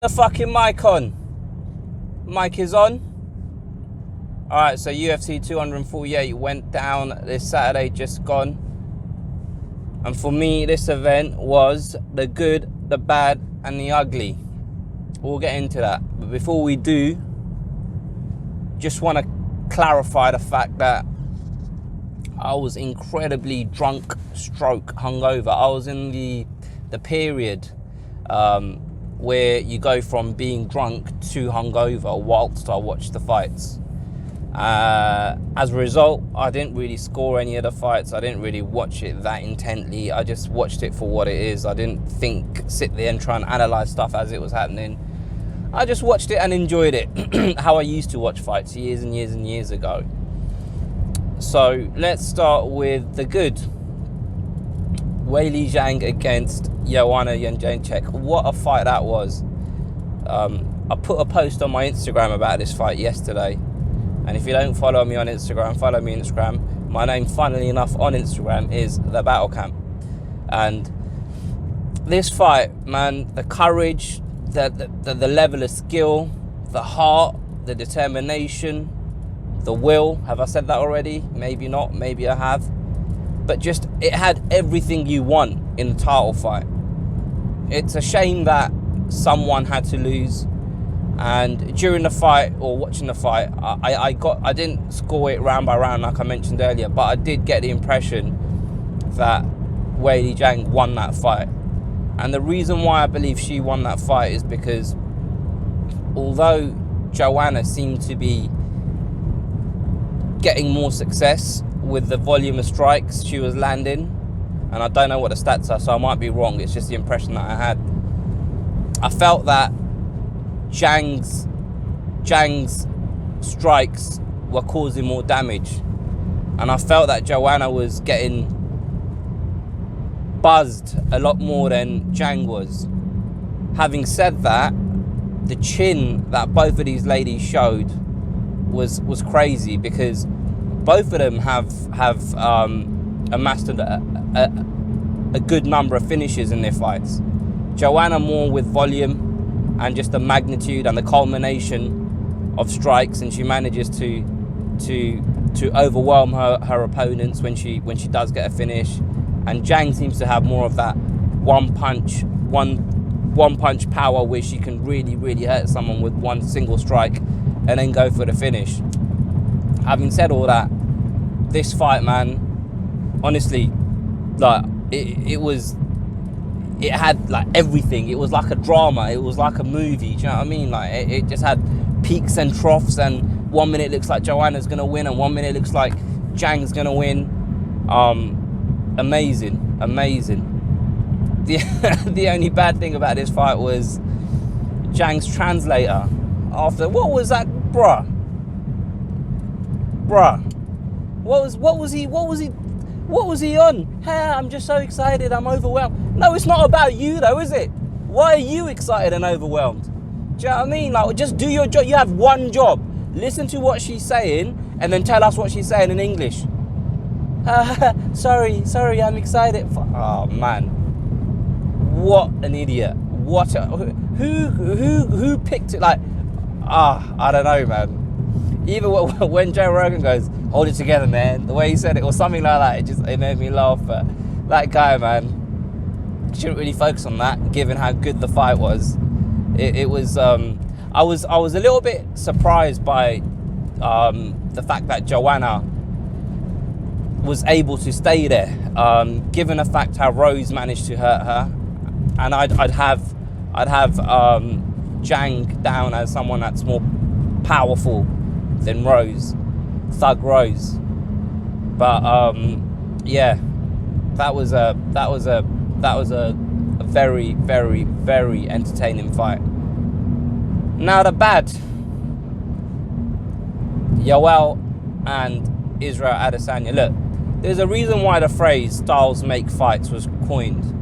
The fucking mic on. Mic is on. Alright, so UFC 248 went down this Saturday, just gone. And for me, this event was the good, the bad, and the ugly. We'll get into that. But before we do, just want to clarify the fact that I was incredibly drunk stroke hungover. I was in the period where you go from being drunk to hungover whilst I watched the fights. As a result, I didn't really score any of the fights. I didn't really watch it that intently. I just watched it for what it is. I didn't sit there and try and analyze stuff as it was happening. I just watched it and enjoyed it how I used to watch fights years and years and years ago. So let's start with the good. Weili Zhang against Joanna Jedrzejczyk. What a fight that was. I put a post on my Instagram about this fight yesterday. And if you don't follow me on Instagram, follow me on Instagram. My name, funnily enough, on Instagram is The Battle Camp. And this fight, man, the courage, the level of skill, the heart, the determination, the will. Have I said that already? Maybe not, maybe I have. But just, it had everything you want in the title fight. It's a shame that someone had to lose. And during the fight, or watching the fight, I didn't score it round by round like I mentioned earlier, but I did get the impression that Weili Zhang won that fight. And the reason why I believe she won that fight is because although Joanna seemed to be getting more success with the volume of strikes she was landing, and I don't know what the stats are, so I might be wrong, it's just the impression that I had. I felt that Zhang's strikes were causing more damage, and I felt that Joanna was getting buzzed a lot more than Zhang was. Having said that, the chin that both of these ladies showed was crazy, because both of them have amassed a good number of finishes in their fights. Joanna more with volume and just the magnitude and the culmination of strikes, and she manages to overwhelm her opponents when she does get a finish. And Zhang seems to have more of that one punch power, where she can really hurt someone with one single strike and then go for the finish. Having said all that, this fight, man, honestly, like it had like everything. It was like a drama. It was like a movie. Do you know what I mean? Like it just had peaks and troughs, and 1 minute it looks like Joanna's gonna win, and 1 minute it looks like Zhang's gonna win. Amazing. The only bad thing about this fight was Zhang's translator. After, what was that, bruh? What was he on? Hey, I'm just so excited, I'm overwhelmed. No, it's not about you though, is it? Why are you excited and overwhelmed? Do you know what I mean? Like, just do your job. You have one job. Listen to what she's saying and then tell us what she's saying in English. Sorry, I'm excited. Oh man, what an idiot! Who picked it? Like, I don't know, man. Even when Joe Rogan goes, "Hold it together, man," the way he said it or something like that, it made me laugh. But that guy, man, shouldn't really focus on that, given how good the fight was. It was. I was a little bit surprised by the fact that Joanna was able to stay there, given the fact how Rose managed to hurt her. And I'd have Zhang down as someone that's more powerful than Rose, Thug Rose. But yeah, that was a very entertaining fight. Now the bad, Yoel and Israel Adesanya. Look, there's a reason why the phrase "styles make fights" was coined.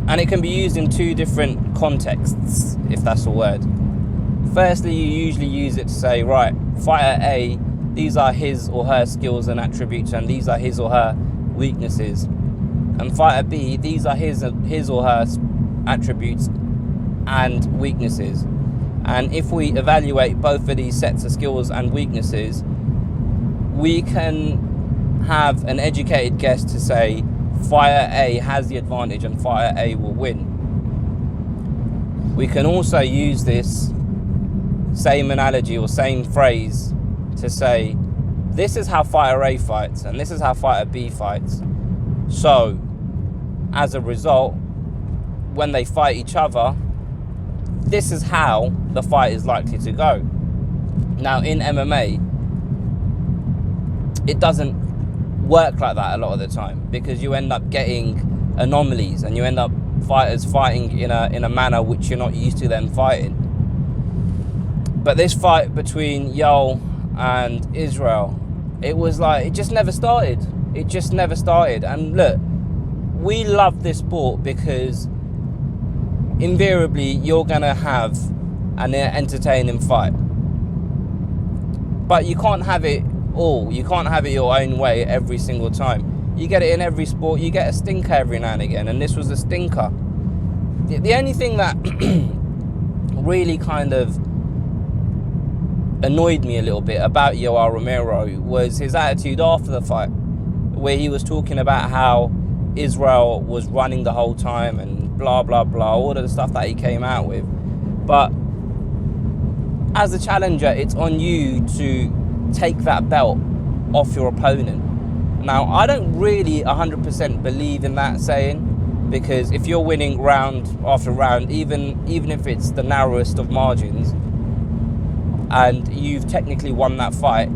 And it can be used in two different contexts, if that's a word. Firstly, you usually use it to say, right, fighter A, these are his or her skills and attributes, and these are his or her weaknesses. And fighter B, these are his or her attributes and weaknesses. And if we evaluate both of these sets of skills and weaknesses, we can have an educated guess to say fighter A has the advantage and fighter A will win. We can also use this same analogy or same phrase to say, this is how fighter A fights and this is how fighter B fights. So, as a result, when they fight each other, this is how the fight is likely to go. Now, in MMA, it doesn't work like that a lot of the time, because you end up getting anomalies and you end up fighters fighting in a manner which you're not used to them fighting. But this fight between Yoel and Israel, it was like, it just never started. It just never started. And look, we love this sport because invariably you're going to have an entertaining fight. But you can't have it all. You can't have it your own way every single time. You get it in every sport. You get a stinker every now and again, and this was a stinker. The only thing that really kind of annoyed me a little bit about Yoel Romero was his attitude after the fight, where he was talking about how Israel was running the whole time and blah blah blah, all of the stuff that he came out with. But as a challenger, it's on you to take that belt off your opponent. Now, I don't really 100% believe in that saying, because if you're winning round after round, even if it's the narrowest of margins, and you've technically won that fight,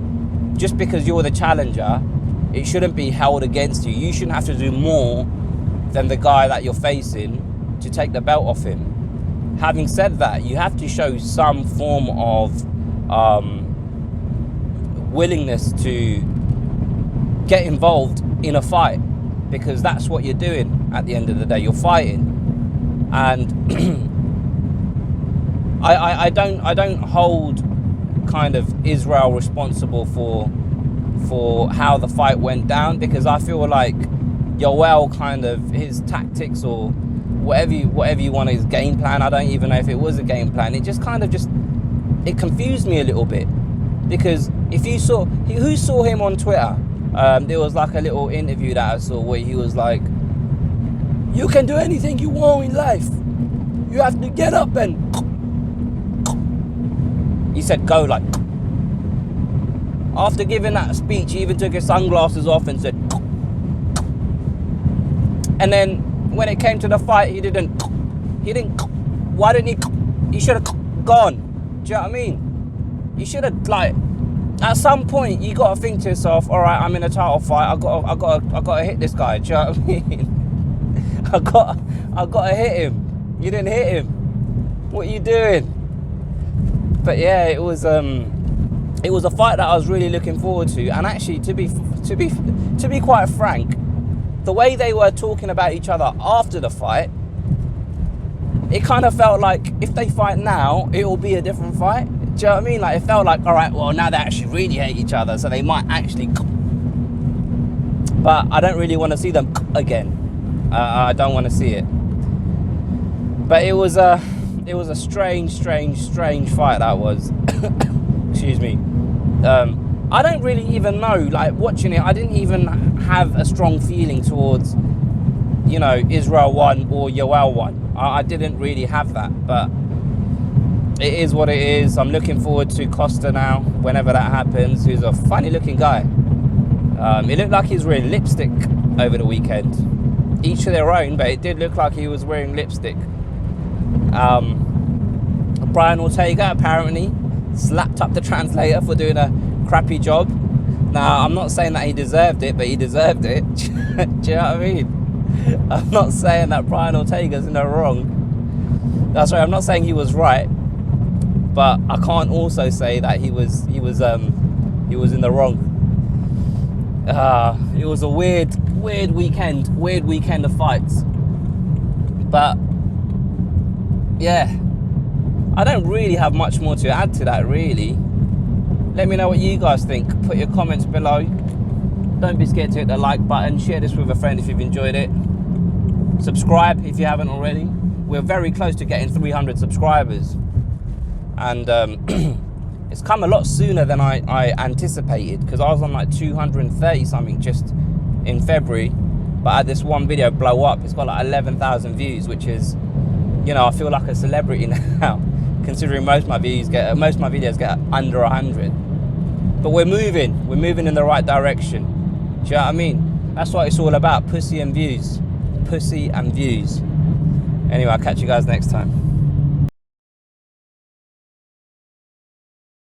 just because you're the challenger, it shouldn't be held against you. You shouldn't have to do more than the guy that you're facing to take the belt off him. Having said that, you have to show some form of willingness to get involved in a fight, because that's what you're doing at the end of the day. You're fighting. And I don't hold kind of Israel responsible for how the fight went down, because I feel like Yoel kind of, his tactics or whatever you want, his game plan, I don't even know if it was a game plan, it just kind of it confused me a little bit. Because if you saw, who saw him on Twitter, there was like a little interview that I saw where he was like, you can do anything you want in life, you have to get up and, he said go, like, after giving that speech, he even took his sunglasses off and said, and then when it came to the fight, he didn't, why didn't he should have gone, do you know what I mean? You should have, like, at some point you got to think to yourself, all right, I'm in a title fight, I got to hit this guy, do you know what I mean? I got to hit him. You didn't hit him. What are you doing? But yeah, it was a fight that I was really looking forward to. And actually, to be quite frank, the way they were talking about each other after the fight, it kind of felt like if they fight now, it will be a different fight. Do you know what I mean? Like, it felt like, all right, well, now they actually really hate each other, so they might actually. But I don't really want to see them again. I don't want to see it. But it was a strange fight, that was. Excuse me. I don't really even know, like, watching it, I didn't even have a strong feeling towards, you know, Israel won or Yoel won. I didn't really have that, but it is what it is. I'm looking forward to Costa now, whenever that happens, who's a funny looking guy. It looked like he was wearing lipstick over the weekend. Each to their own, but it did look like he was wearing lipstick. Brian Ortega apparently slapped up the translator for doing a crappy job. Now, I'm not saying that he deserved it, but he deserved it. Do you know what I mean? I'm not saying that Brian Ortega's in the wrong. That's right, I'm not saying he was right, but I can't also say that he was in the wrong. It was a weird weekend of fights. But yeah, I don't really have much more to add to that, really. Let me know what you guys think. Put your comments below. Don't be scared to hit the like button. Share this with a friend if you've enjoyed it. Subscribe if you haven't already. we're very close to getting 300 subscribers. And it's come a lot sooner than I anticipated, because I was on like 230 something just in February, but I had this one video blow up. It's got like 11,000 views, which is, you know, I feel like a celebrity now, considering most of my videos get under 100. But we're moving in the right direction. Do you know what I mean? That's what it's all about, pussy and views. Pussy and views. Anyway, I'll catch you guys next time.